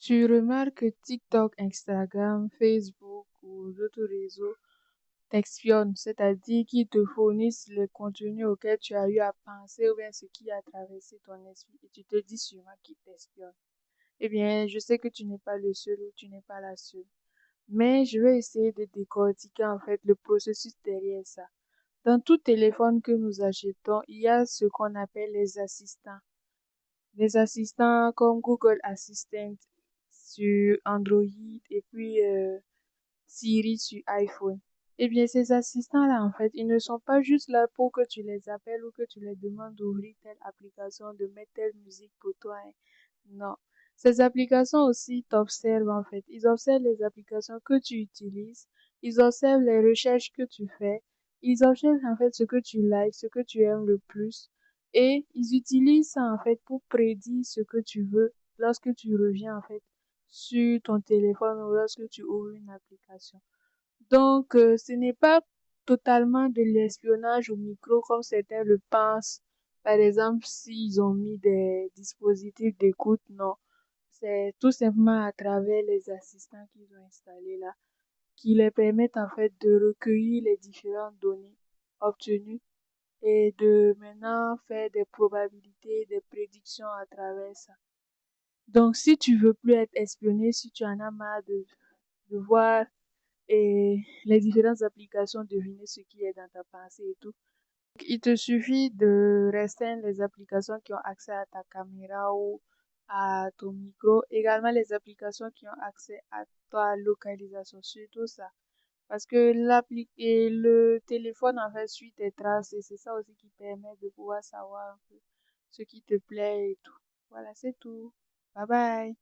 Tu remarques que TikTok, Instagram, Facebook ou d'autres réseaux t'espionnent, c'est-à-dire qu'ils te fournissent le contenu auquel tu as eu à penser ou bien ce qui a traversé ton esprit et tu te dis sûrement qu'ils t'espionnent. Eh bien, je sais que tu n'es pas le seul ou tu n'es pas la seule, mais je vais essayer de décortiquer en fait le processus derrière ça. Dans tout téléphone que nous achetons, il y a ce qu'on appelle les assistants. Les assistants comme Google Assistant sur Android et puis Siri sur iPhone. Eh bien, ces assistants-là, en fait, ils ne sont pas juste là pour que tu les appelles ou que tu les demandes d'ouvrir telle application, de mettre telle musique pour toi, hein. Non. Ces applications aussi t'observent, en fait. Ils observent les applications que tu utilises. Ils observent les recherches que tu fais. Ils observent, en fait, ce que tu likes, ce que tu aimes le plus. Et ils utilisent ça, en fait, pour prédire ce que tu veux lorsque tu reviens, en fait, sur ton téléphone ou lorsque tu ouvres une application. Donc, ce n'est pas totalement de l'espionnage au micro comme certains le pensent. Par exemple, s'ils ont mis des dispositifs d'écoute, non. C'est tout simplement à travers les assistants qu'ils ont installés là, qui les permettent en fait de recueillir les différentes données obtenues et de maintenant faire des probabilités, des prédictions à travers ça. Donc, si tu veux plus être espionné, si tu en as marre de voir et les différentes applications deviner ce qui est dans ta pensée et tout, il te suffit de restreindre les applications qui ont accès à ta caméra ou à ton micro, également les applications qui ont accès à ta localisation, surtout ça. Parce que et le téléphone en fait suit tes traces et c'est ça aussi qui permet de pouvoir savoir un peu ce qui te plaît et tout. Voilà, c'est tout. Bye bye.